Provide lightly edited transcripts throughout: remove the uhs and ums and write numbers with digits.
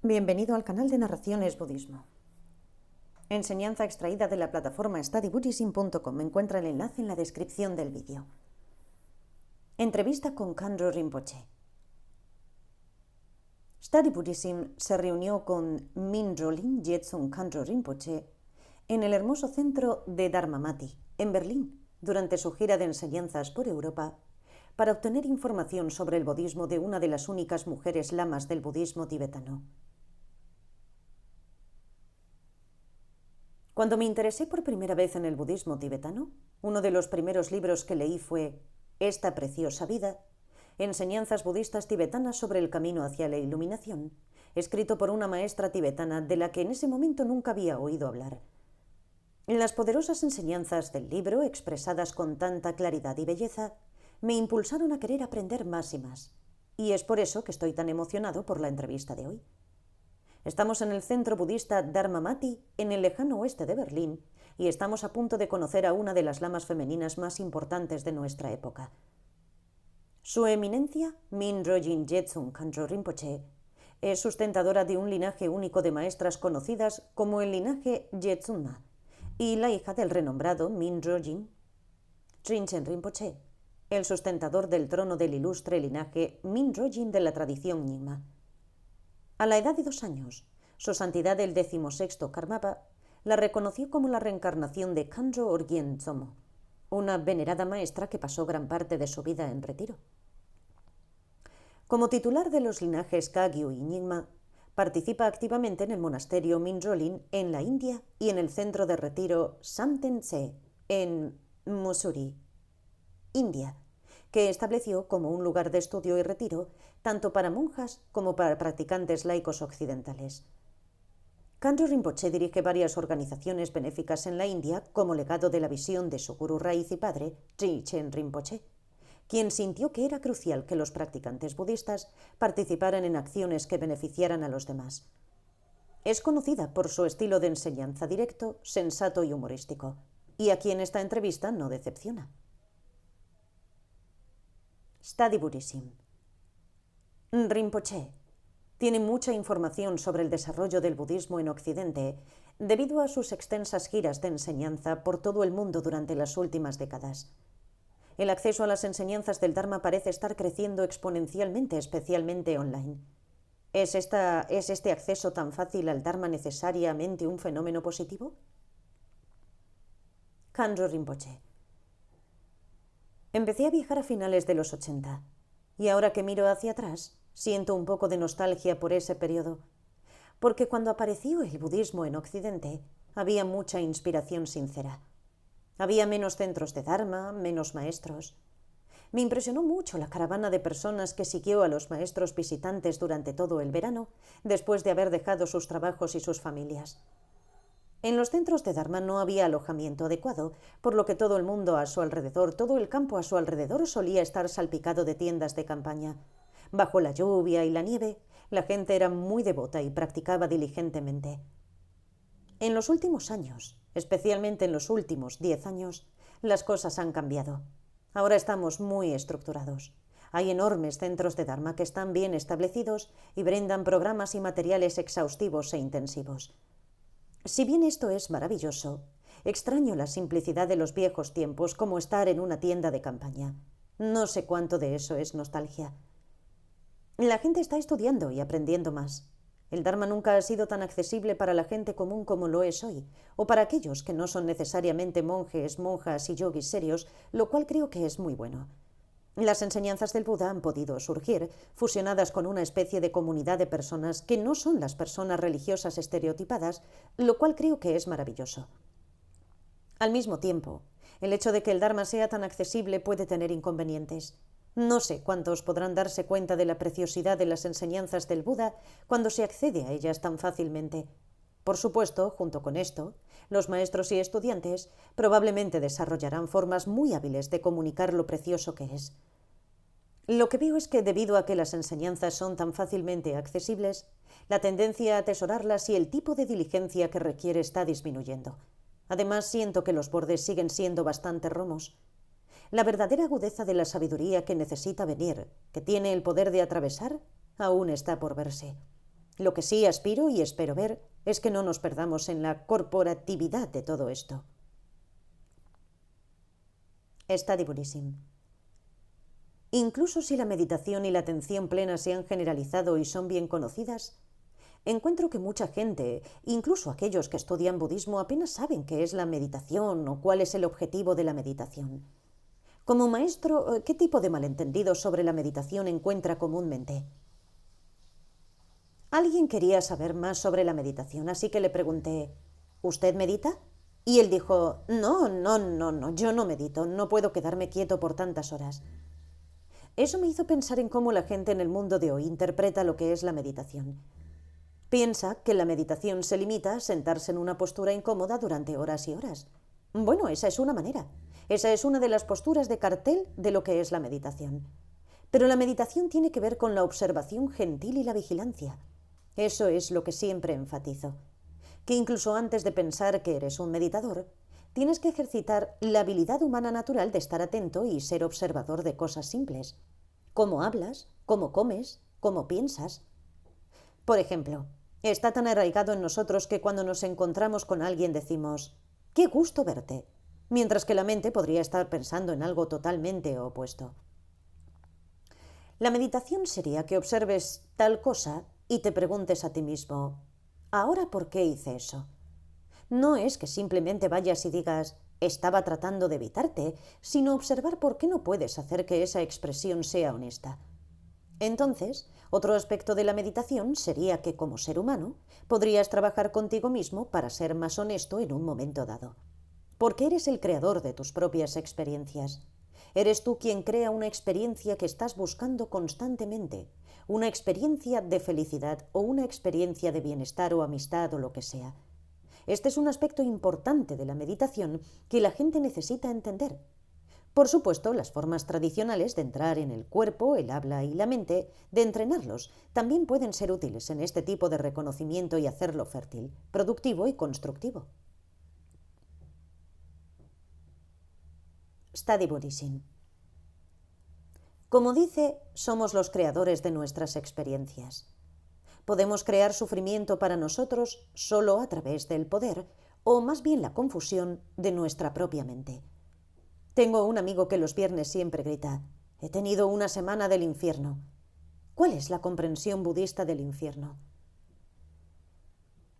Bienvenido al canal de Narraciones Budismo. Enseñanza extraída de la plataforma studybuddhism.com. Encuentra el enlace en la descripción del vídeo. Entrevista con Khandro Rinpoche. Study Buddhism se reunió con Mingyur Jetsun Khandro Rinpoche en el hermoso centro de Dharmamati, en Berlín, durante su gira de enseñanzas por Europa, para obtener información sobre el budismo de una de las únicas mujeres lamas del budismo tibetano. Cuando me interesé por primera vez en el budismo tibetano, uno de los primeros libros que leí fue Esta preciosa vida, enseñanzas budistas tibetanas sobre el camino hacia la iluminación, escrito por una maestra tibetana de la que en ese momento nunca había oído hablar. Las poderosas enseñanzas del libro, expresadas con tanta claridad y belleza, me impulsaron a querer aprender más y más, y es por eso que estoy tan emocionado por la entrevista de hoy. Estamos en el centro budista Dharmamati, en el lejano oeste de Berlín, y estamos a punto de conocer a una de las lamas femeninas más importantes de nuestra época. Su eminencia, Mingyur Jetsun Khandro Rinpoche, es sustentadora de un linaje único de maestras conocidas como el linaje Jetsunma, y la hija del renombrado Mingyur Trinchen Rinpoche, el sustentador del trono del ilustre linaje Mingyur de la tradición Nyingma. A la edad de 2 años, su santidad el 16º Karmapa la reconoció como la reencarnación de Khandro Orgyen Tsomo, una venerada maestra que pasó gran parte de su vida en retiro. Como titular de los linajes Kagyu y Nyingma, participa activamente en el monasterio Mingyur en la India y en el centro de retiro Samten Tse en Mussoorie, India, que estableció como un lugar de estudio y retiro tanto para monjas como para practicantes laicos occidentales. Khandro Rinpoche dirige varias organizaciones benéficas en la India como legado de la visión de su gurú raíz y padre, Trinchen Rinpoche, quien sintió que era crucial que los practicantes budistas participaran en acciones que beneficiaran a los demás. Es conocida por su estilo de enseñanza directo, sensato y humorístico, y aquí en esta entrevista no decepciona. Study Buddhism. Rinpoche tiene mucha información sobre el desarrollo del budismo en Occidente debido a sus extensas giras de enseñanza por todo el mundo durante las últimas décadas. El acceso a las enseñanzas del Dharma parece estar creciendo exponencialmente, especialmente online. ¿Es este acceso tan fácil al Dharma necesariamente un fenómeno positivo? Khandro Rinpoche. Empecé a viajar a finales de los 80, y ahora que miro hacia atrás, siento un poco de nostalgia por ese periodo, porque cuando apareció el budismo en Occidente, había mucha inspiración sincera. Había menos centros de Dharma, menos maestros. Me impresionó mucho la caravana de personas que siguió a los maestros visitantes durante todo el verano, después de haber dejado sus trabajos y sus familias. En los centros de Dharma no había alojamiento adecuado, por lo que todo el mundo a su alrededor, todo el campo a su alrededor solía estar salpicado de tiendas de campaña. Bajo la lluvia y la nieve, la gente era muy devota y practicaba diligentemente. En los últimos años, especialmente en los últimos 10 años, las cosas han cambiado. Ahora estamos muy estructurados. Hay enormes centros de Dharma que están bien establecidos y brindan programas y materiales exhaustivos e intensivos. Si bien esto es maravilloso, extraño la simplicidad de los viejos tiempos como estar en una tienda de campaña. No sé cuánto de eso es nostalgia. La gente está estudiando y aprendiendo más. El Dharma nunca ha sido tan accesible para la gente común como lo es hoy, o para aquellos que no son necesariamente monjes, monjas y yogis serios, lo cual creo que es muy bueno. Las enseñanzas del Buda han podido surgir, fusionadas con una especie de comunidad de personas que no son las personas religiosas estereotipadas, lo cual creo que es maravilloso. Al mismo tiempo, el hecho de que el Dharma sea tan accesible puede tener inconvenientes. No sé cuántos podrán darse cuenta de la preciosidad de las enseñanzas del Buda cuando se accede a ellas tan fácilmente. Por supuesto, junto con esto, los maestros y estudiantes probablemente desarrollarán formas muy hábiles de comunicar lo precioso que es. Lo que veo es que debido a que las enseñanzas son tan fácilmente accesibles, la tendencia a atesorarlas y el tipo de diligencia que requiere está disminuyendo. Además, siento que los bordes siguen siendo bastante romos. La verdadera agudeza de la sabiduría que necesita venir, que tiene el poder de atravesar, aún está por verse. Lo que sí aspiro y espero ver es que no nos perdamos en la corporatividad de todo esto. Study Buddhism. Incluso si la meditación y la atención plena se han generalizado y son bien conocidas, encuentro que mucha gente, incluso aquellos que estudian budismo, apenas saben qué es la meditación o cuál es el objetivo de la meditación. Como maestro, ¿qué tipo de malentendidos sobre la meditación encuentra comúnmente? Alguien quería saber más sobre la meditación, así que le pregunté, ¿usted medita? Y él dijo, no, yo no medito, no puedo quedarme quieto por tantas horas. Eso me hizo pensar en cómo la gente en el mundo de hoy interpreta lo que es la meditación. Piensa que la meditación se limita a sentarse en una postura incómoda durante horas y horas. Bueno, esa es una manera. Esa es una de las posturas de cartel de lo que es la meditación. Pero la meditación tiene que ver con la observación gentil y la vigilancia. Eso es lo que siempre enfatizo. Que incluso antes de pensar que eres un meditador, tienes que ejercitar la habilidad humana natural de estar atento y ser observador de cosas simples. Cómo hablas, cómo comes, cómo piensas. Por ejemplo, está tan arraigado en nosotros que cuando nos encontramos con alguien decimos «¡Qué gusto verte!», mientras que la mente podría estar pensando en algo totalmente opuesto. La meditación sería que observes tal cosa y te preguntes a ti mismo «¿Ahora por qué hice eso?». No es que simplemente vayas y digas «estaba tratando de evitarte», sino observar por qué no puedes hacer que esa expresión sea honesta. Entonces, otro aspecto de la meditación sería que, como ser humano, podrías trabajar contigo mismo para ser más honesto en un momento dado. Porque eres el creador de tus propias experiencias. Eres tú quien crea una experiencia que estás buscando constantemente, una experiencia de felicidad o una experiencia de bienestar o amistad o lo que sea. Este es un aspecto importante de la meditación que la gente necesita entender. Por supuesto, las formas tradicionales de entrar en el cuerpo, el habla y la mente, de entrenarlos, también pueden ser útiles en este tipo de reconocimiento y hacerlo fértil, productivo y constructivo. Study Buddhism. Como dice, somos los creadores de nuestras experiencias. Podemos crear sufrimiento para nosotros solo a través del poder, o más bien la confusión, de nuestra propia mente. Tengo un amigo que los viernes siempre grita, «He tenido una semana del infierno». ¿Cuál es la comprensión budista del infierno?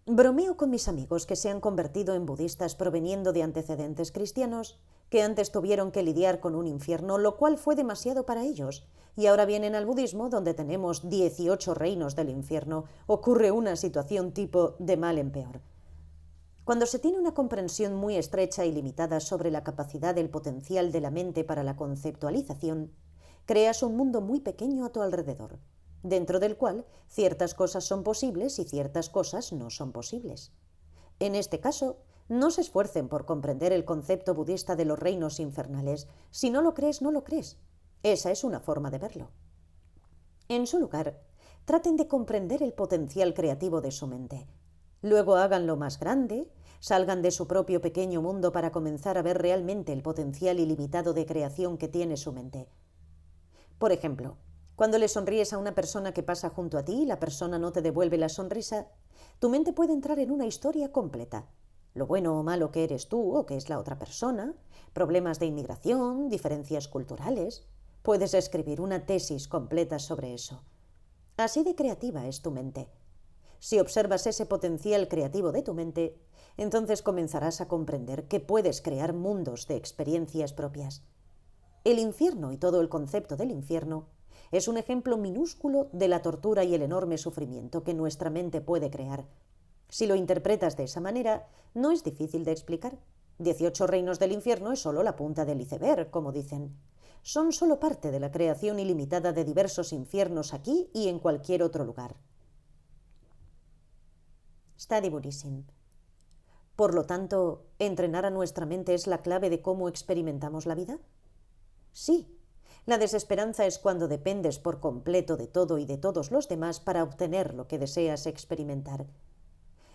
Bromeo con mis amigos que se han convertido en budistas proveniendo de antecedentes cristianos, que antes tuvieron que lidiar con un infierno, lo cual fue demasiado para ellos, y ahora vienen al budismo donde tenemos 18 reinos del infierno. Ocurre una situación tipo de mal en peor. Cuando se tiene una comprensión muy estrecha y limitada sobre la capacidad del potencial de la mente para la conceptualización, creas un mundo muy pequeño a tu alrededor, dentro del cual ciertas cosas son posibles y ciertas cosas no son posibles. En este caso, no se esfuercen por comprender el concepto budista de los reinos infernales. Si no lo crees, no lo crees. Esa es una forma de verlo. En su lugar, traten de comprender el potencial creativo de su mente. Luego háganlo más grande, salgan de su propio pequeño mundo para comenzar a ver realmente el potencial ilimitado de creación que tiene su mente. Por ejemplo, cuando le sonríes a una persona que pasa junto a ti y la persona no te devuelve la sonrisa, tu mente puede entrar en una historia completa. Lo bueno o malo que eres tú o que es la otra persona, problemas de inmigración, diferencias culturales. Puedes escribir una tesis completa sobre eso. Así de creativa es tu mente. Si observas ese potencial creativo de tu mente, entonces comenzarás a comprender que puedes crear mundos de experiencias propias. El infierno y todo el concepto del infierno es un ejemplo minúsculo de la tortura y el enorme sufrimiento que nuestra mente puede crear. Si lo interpretas de esa manera, no es difícil de explicar. 18 reinos del infierno es solo la punta del iceberg, como dicen. Son solo parte de la creación ilimitada de diversos infiernos aquí y en cualquier otro lugar. Study Buddhism. Por lo tanto, ¿entrenar a nuestra mente es la clave de cómo experimentamos la vida? Sí. La desesperanza es cuando dependes por completo de todo y de todos los demás para obtener lo que deseas experimentar.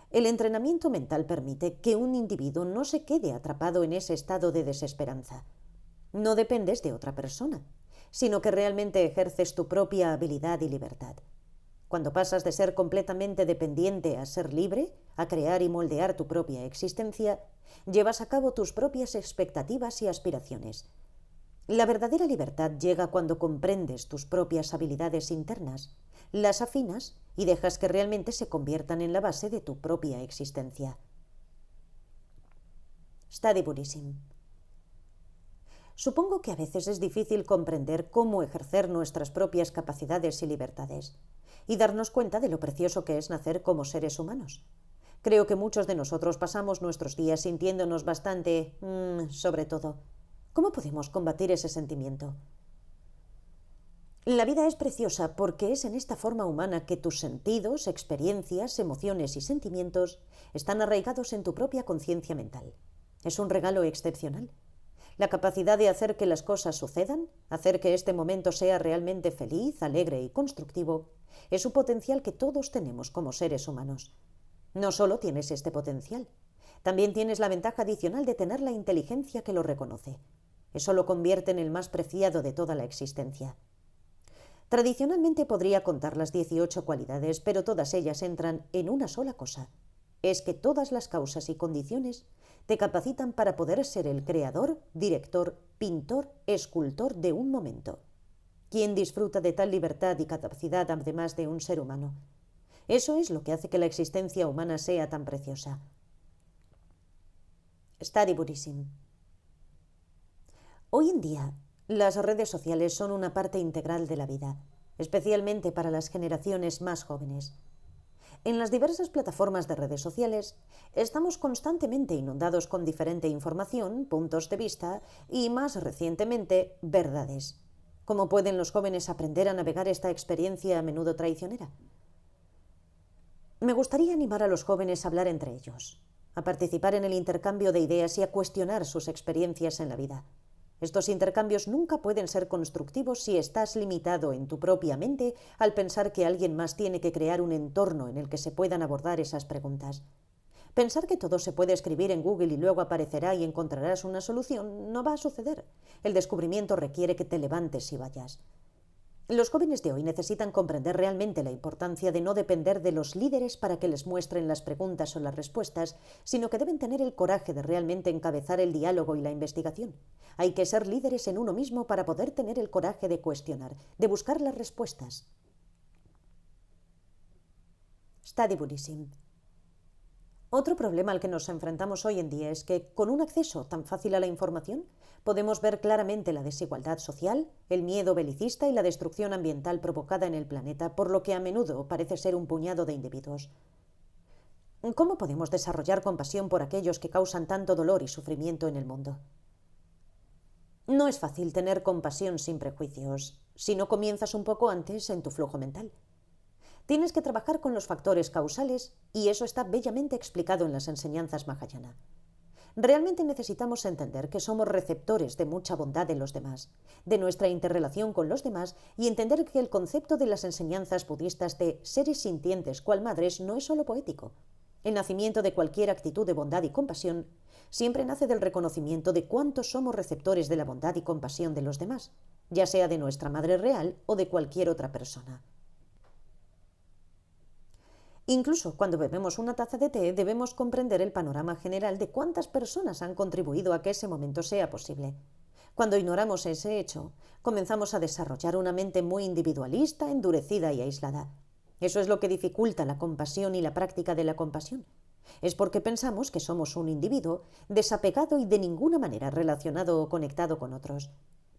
El entrenamiento mental permite que un individuo no se quede atrapado en ese estado de desesperanza. No dependes de otra persona, sino que realmente ejerces tu propia habilidad y libertad. Cuando pasas de ser completamente dependiente a ser libre, a crear y moldear tu propia existencia, llevas a cabo tus propias expectativas y aspiraciones. La verdadera libertad llega cuando comprendes tus propias habilidades internas, las afinas y dejas que realmente se conviertan en la base de tu propia existencia. Study Buddhism. Supongo que a veces es difícil comprender cómo ejercer nuestras propias capacidades y libertades, y darnos cuenta de lo precioso que es nacer como seres humanos. Creo que muchos de nosotros pasamos nuestros días sintiéndonos bastante, sobre todo. ¿Cómo podemos combatir ese sentimiento? La vida es preciosa porque es en esta forma humana que tus sentidos, experiencias, emociones y sentimientos están arraigados en tu propia conciencia mental. Es un regalo excepcional. La capacidad de hacer que las cosas sucedan, hacer que este momento sea realmente feliz, alegre y constructivo, es un potencial que todos tenemos como seres humanos. No solo tienes este potencial, también tienes la ventaja adicional de tener la inteligencia que lo reconoce. Eso lo convierte en el más preciado de toda la existencia. Tradicionalmente podría contar las 18 cualidades, pero todas ellas entran en una sola cosa. Es que todas las causas y condiciones te capacitan para poder ser el creador, director, pintor, escultor de un momento. ¿Quién disfruta de tal libertad y capacidad además de un ser humano? Eso es lo que hace que la existencia humana sea tan preciosa. Study Buddhism. Hoy en día, las redes sociales son una parte integral de la vida, especialmente para las generaciones más jóvenes. En las diversas plataformas de redes sociales estamos constantemente inundados con diferente información, puntos de vista y, más recientemente, verdades. ¿Cómo pueden los jóvenes aprender a navegar esta experiencia a menudo traicionera? Me gustaría animar a los jóvenes a hablar entre ellos, a participar en el intercambio de ideas y a cuestionar sus experiencias en la vida. Estos intercambios nunca pueden ser constructivos si estás limitado en tu propia mente al pensar que alguien más tiene que crear un entorno en el que se puedan abordar esas preguntas. Pensar que todo se puede escribir en Google y luego aparecerá y encontrarás una solución no va a suceder. El descubrimiento requiere que te levantes y vayas. Los jóvenes de hoy necesitan comprender realmente la importancia de no depender de los líderes para que les muestren las preguntas o las respuestas, sino que deben tener el coraje de realmente encabezar el diálogo y la investigación. Hay que ser líderes en uno mismo para poder tener el coraje de cuestionar, de buscar las respuestas. Study Buddhism. Otro problema al que nos enfrentamos hoy en día es que, con un acceso tan fácil a la información, podemos ver claramente la desigualdad social, el miedo belicista y la destrucción ambiental provocada en el planeta, por lo que a menudo parece ser un puñado de individuos. ¿Cómo podemos desarrollar compasión por aquellos que causan tanto dolor y sufrimiento en el mundo? No es fácil tener compasión sin prejuicios, si no comienzas un poco antes en tu flujo mental. Tienes que trabajar con los factores causales y eso está bellamente explicado en las enseñanzas Mahayana. Realmente necesitamos entender que somos receptores de mucha bondad en los demás, de nuestra interrelación con los demás y entender que el concepto de las enseñanzas budistas de seres sintientes cual madres no es solo poético. El nacimiento de cualquier actitud de bondad y compasión siempre nace del reconocimiento de cuántos somos receptores de la bondad y compasión de los demás, ya sea de nuestra madre real o de cualquier otra persona. Incluso cuando bebemos una taza de té debemos comprender el panorama general de cuántas personas han contribuido a que ese momento sea posible. Cuando ignoramos ese hecho, comenzamos a desarrollar una mente muy individualista, endurecida y aislada. Eso es lo que dificulta la compasión y la práctica de la compasión. Es porque pensamos que somos un individuo desapegado y de ninguna manera relacionado o conectado con otros.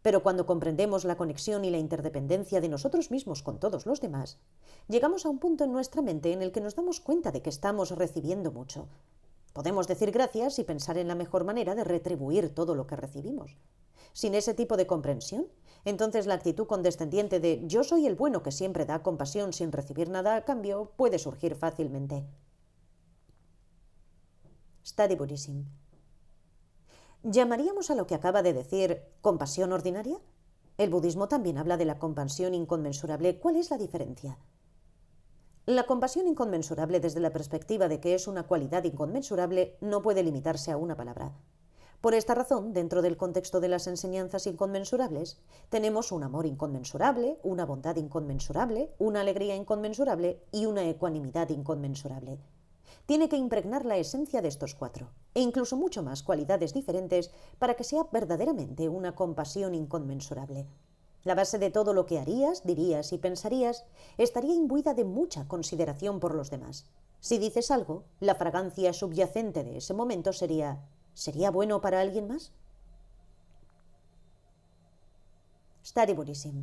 Pero cuando comprendemos la conexión y la interdependencia de nosotros mismos con todos los demás, llegamos a un punto en nuestra mente en el que nos damos cuenta de que estamos recibiendo mucho. Podemos decir gracias y pensar en la mejor manera de retribuir todo lo que recibimos. Sin ese tipo de comprensión, entonces la actitud condescendiente de yo soy el bueno que siempre da compasión sin recibir nada a cambio puede surgir fácilmente. Study Buddhism. ¿Llamaríamos a lo que acaba de decir compasión ordinaria? El budismo también habla de la compasión inconmensurable. ¿Cuál es la diferencia? La compasión inconmensurable, desde la perspectiva de que es una cualidad inconmensurable, no puede limitarse a una palabra. Por esta razón, dentro del contexto de las enseñanzas inconmensurables, tenemos un amor inconmensurable, una bondad inconmensurable, una alegría inconmensurable y una ecuanimidad inconmensurable. Tiene que impregnar la esencia de estos cuatro, e incluso mucho más cualidades diferentes para que sea verdaderamente una compasión inconmensurable. La base de todo lo que harías, dirías y pensarías estaría imbuida de mucha consideración por los demás. Si dices algo, la fragancia subyacente de ese momento ¿sería bueno para alguien más? Study Buddhism.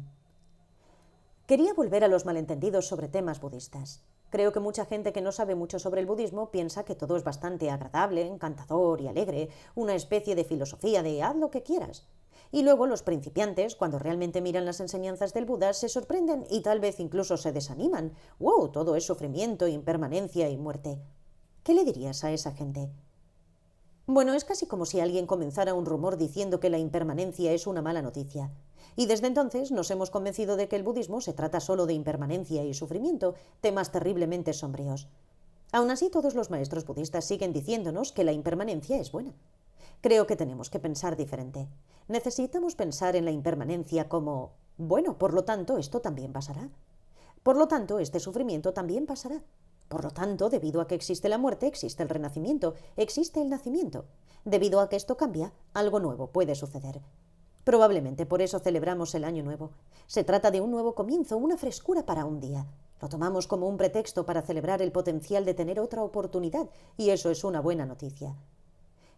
Quería volver a los malentendidos sobre temas budistas. Creo que mucha gente que no sabe mucho sobre el budismo piensa que todo es bastante agradable, encantador y alegre, una especie de filosofía de haz lo que quieras. Y luego los principiantes, cuando realmente miran las enseñanzas del Buda, se sorprenden y tal vez incluso se desaniman. ¡Wow! Todo es sufrimiento, impermanencia y muerte. ¿Qué le dirías a esa gente? Bueno, es casi como si alguien comenzara un rumor diciendo que la impermanencia es una mala noticia. Y desde entonces nos hemos convencido de que el budismo se trata solo de impermanencia y sufrimiento, temas terriblemente sombríos. Aún así, todos los maestros budistas siguen diciéndonos que la impermanencia es buena. Creo que tenemos que pensar diferente. Necesitamos pensar en la impermanencia como, bueno, por lo tanto, esto también pasará. Por lo tanto, este sufrimiento también pasará. Por lo tanto, debido a que existe la muerte, existe el renacimiento, existe el nacimiento. Debido a que esto cambia, algo nuevo puede suceder. Probablemente por eso celebramos el Año Nuevo. Se trata de un nuevo comienzo, una frescura para un día. Lo tomamos como un pretexto para celebrar el potencial de tener otra oportunidad, y eso es una buena noticia.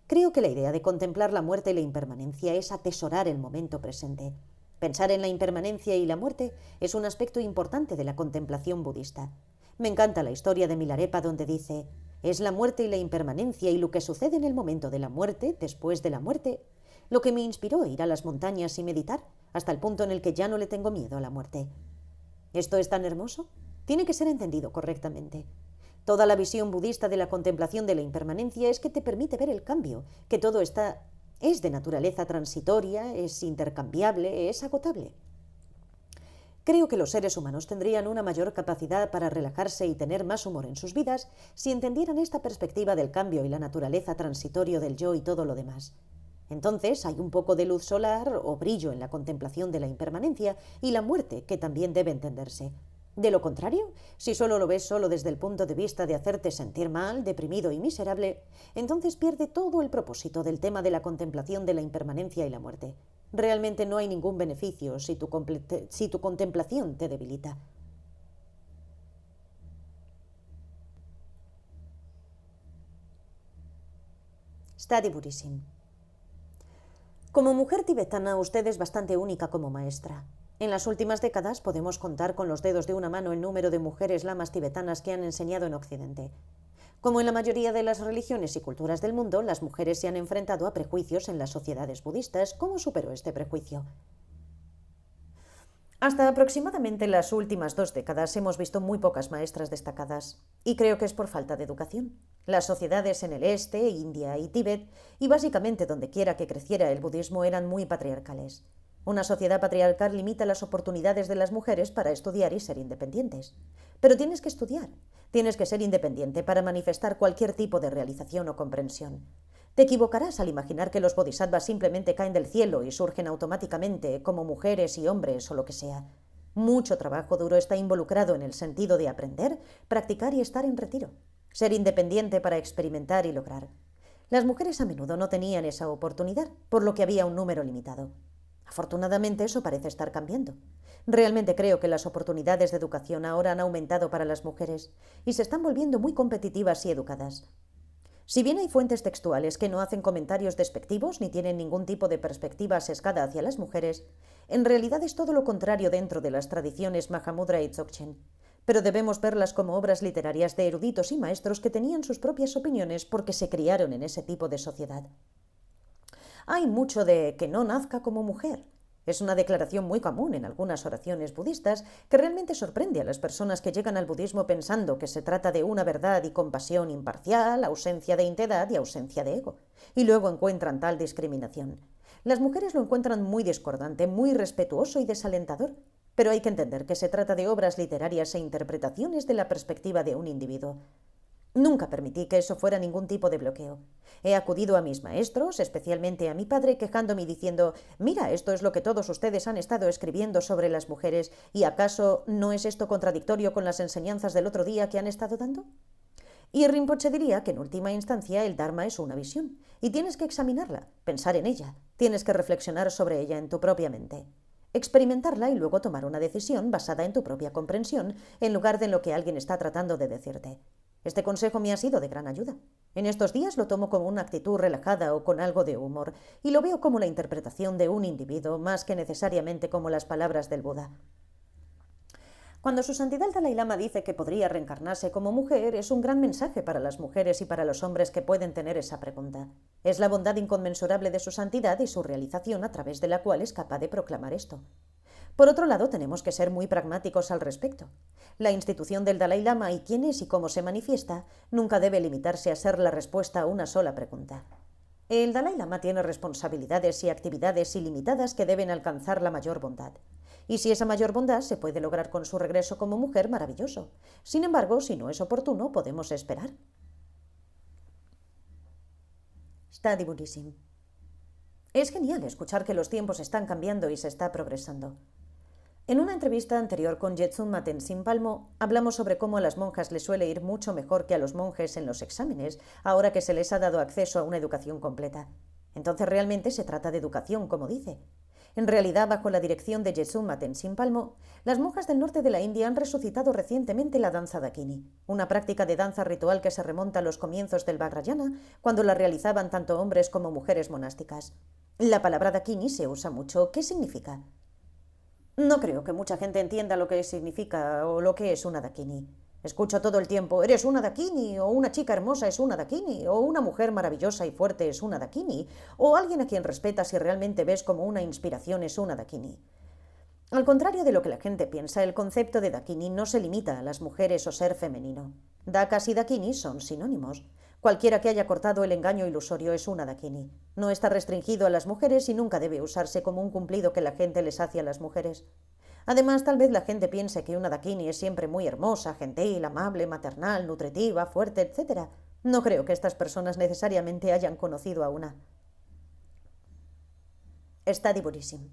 Creo que la idea de contemplar la muerte y la impermanencia es atesorar el momento presente. Pensar en la impermanencia y la muerte es un aspecto importante de la contemplación budista. Me encanta la historia de Milarepa donde dice: es la muerte y la impermanencia y lo que sucede en el momento de la muerte, después de la muerte, lo que me inspiró a ir a las montañas y meditar, hasta el punto en el que ya no le tengo miedo a la muerte. ¿Esto es tan hermoso? Tiene que ser entendido correctamente. Toda la visión budista de la contemplación de la impermanencia es que te permite ver el cambio, que todo es de naturaleza transitoria, es intercambiable, es agotable. Creo que los seres humanos tendrían una mayor capacidad para relajarse y tener más humor en sus vidas si entendieran esta perspectiva del cambio y la naturaleza transitorio del yo y todo lo demás. Entonces hay un poco de luz solar o brillo en la contemplación de la impermanencia y la muerte que también debe entenderse. De lo contrario, si solo lo ves solo desde el punto de vista de hacerte sentir mal, deprimido y miserable, entonces pierde todo el propósito del tema de la contemplación de la impermanencia y la muerte. Realmente no hay ningún beneficio si tu contemplación te debilita. Study Buddhism. Como mujer tibetana, usted es bastante única como maestra. En las últimas décadas podemos contar con los dedos de una mano el número de mujeres lamas tibetanas que han enseñado en Occidente. Como en la mayoría de las religiones y culturas del mundo, las mujeres se han enfrentado a prejuicios en las sociedades budistas. ¿Cómo superó este prejuicio? Hasta aproximadamente las últimas 2 décadas hemos visto muy pocas maestras destacadas, y creo que es por falta de educación. Las sociedades en el este, India y Tíbet, y básicamente donde quiera que creciera el budismo, eran muy patriarcales. Una sociedad patriarcal limita las oportunidades de las mujeres para estudiar y ser independientes. Pero tienes que estudiar, tienes que ser independiente para manifestar cualquier tipo de realización o comprensión. Te equivocarás al imaginar que los bodhisattvas simplemente caen del cielo y surgen automáticamente como mujeres y hombres o lo que sea. Mucho trabajo duro está involucrado en el sentido de aprender, practicar y estar en retiro. Ser independiente para experimentar y lograr. Las mujeres a menudo no tenían esa oportunidad, por lo que había un número limitado. Afortunadamente eso parece estar cambiando. Realmente creo que las oportunidades de educación ahora han aumentado para las mujeres y se están volviendo muy competitivas y educadas. Si bien hay fuentes textuales que no hacen comentarios despectivos ni tienen ningún tipo de perspectiva sesgada hacia las mujeres, en realidad es todo lo contrario dentro de las tradiciones Mahamudra y Dzogchen. Pero debemos verlas como obras literarias de eruditos y maestros que tenían sus propias opiniones porque se criaron en ese tipo de sociedad. Hay mucho de que no nazca como mujer. Es una declaración muy común en algunas oraciones budistas que realmente sorprende a las personas que llegan al budismo pensando que se trata de una verdad y compasión imparcial, ausencia de entidad y ausencia de ego, y luego encuentran tal discriminación. Las mujeres lo encuentran muy discordante, muy irrespetuoso y desalentador, pero hay que entender que se trata de obras literarias e interpretaciones de la perspectiva de un individuo. Nunca permití que eso fuera ningún tipo de bloqueo. He acudido a mis maestros, especialmente a mi padre, quejándome y diciendo: «Mira, esto es lo que todos ustedes han estado escribiendo sobre las mujeres, ¿y acaso no es esto contradictorio con las enseñanzas del otro día que han estado dando?». Y Rinpoche diría que en última instancia el Dharma es una visión, y tienes que examinarla, pensar en ella, tienes que reflexionar sobre ella en tu propia mente, experimentarla y luego tomar una decisión basada en tu propia comprensión, en lugar de en lo que alguien está tratando de decirte. Este consejo me ha sido de gran ayuda. En estos días lo tomo como una actitud relajada o con algo de humor, y lo veo como la interpretación de un individuo más que necesariamente como las palabras del Buda. Cuando su santidad el Dalai Lama dice que podría reencarnarse como mujer, es un gran mensaje para las mujeres y para los hombres que pueden tener esa pregunta. Es la bondad inconmensurable de su santidad y su realización a través de la cual es capaz de proclamar esto. Por otro lado, tenemos que ser muy pragmáticos al respecto. La institución del Dalai Lama y quién es y cómo se manifiesta nunca debe limitarse a ser la respuesta a una sola pregunta. El Dalai Lama tiene responsabilidades y actividades ilimitadas que deben alcanzar la mayor bondad. Y si esa mayor bondad se puede lograr con su regreso como mujer, maravilloso. Sin embargo, si no es oportuno, podemos esperar. Stadi Buddhism. Es genial escuchar que los tiempos están cambiando y se está progresando. En una entrevista anterior con Jetsun Tenzin Palmo, hablamos sobre cómo a las monjas les suele ir mucho mejor que a los monjes en los exámenes, ahora que se les ha dado acceso a una educación completa. Entonces realmente se trata de educación, como dice. En realidad, bajo la dirección de Jetsun Tenzin Palmo, las monjas del norte de la India han resucitado recientemente la danza dakini, una práctica de danza ritual que se remonta a los comienzos del Vajrayana, cuando la realizaban tanto hombres como mujeres monásticas. La palabra dakini se usa mucho. ¿Qué significa? No creo que mucha gente entienda lo que significa o lo que es una dakini. Escucho todo el tiempo: «Eres una dakini», o «Una chica hermosa es una dakini», o «Una mujer maravillosa y fuerte es una dakini», o «Alguien a quien respetas y realmente ves como una inspiración es una dakini». Al contrario de lo que la gente piensa, el concepto de dakini no se limita a las mujeres o ser femenino. Dakas y dakini son sinónimos. Cualquiera que haya cortado el engaño ilusorio es una dakini. No está restringido a las mujeres y nunca debe usarse como un cumplido que la gente les hace a las mujeres. Además, tal vez la gente piense que una dakini es siempre muy hermosa, gentil, amable, maternal, nutritiva, fuerte, etc. No creo que estas personas necesariamente hayan conocido a una. Stadi Buddhism.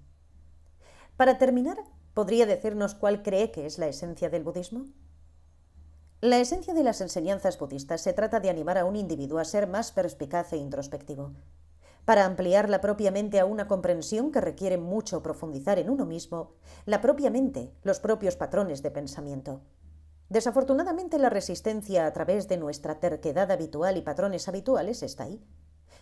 Para terminar, ¿podría decirnos cuál cree que es la esencia del budismo? La esencia de las enseñanzas budistas se trata de animar a un individuo a ser más perspicaz e introspectivo, para ampliar la propia mente a una comprensión que requiere mucho profundizar en uno mismo, la propia mente, los propios patrones de pensamiento. Desafortunadamente, la resistencia a través de nuestra terquedad habitual y patrones habituales está ahí.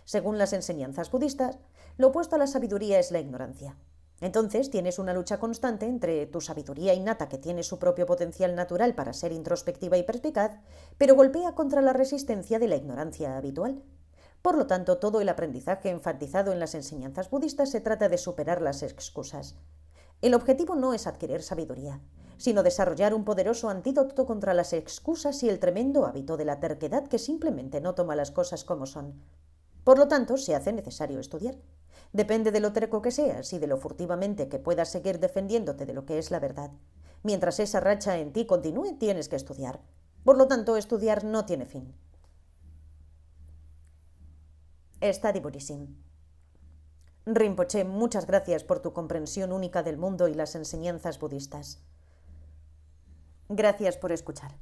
Según las enseñanzas budistas, lo opuesto a la sabiduría es la ignorancia. Entonces tienes una lucha constante entre tu sabiduría innata, que tiene su propio potencial natural para ser introspectiva y perspicaz, pero golpea contra la resistencia de la ignorancia habitual. Por lo tanto, todo el aprendizaje enfatizado en las enseñanzas budistas se trata de superar las excusas. El objetivo no es adquirir sabiduría, sino desarrollar un poderoso antídoto contra las excusas y el tremendo hábito de la terquedad que simplemente no toma las cosas como son. Por lo tanto, se hace necesario estudiar. Depende de lo terco que seas y de lo furtivamente que puedas seguir defendiéndote de lo que es la verdad. Mientras esa racha en ti continúe, tienes que estudiar. Por lo tanto, estudiar no tiene fin. Stadi Buddhism. Rinpoche, muchas gracias por tu comprensión única del mundo y las enseñanzas budistas. Gracias por escuchar.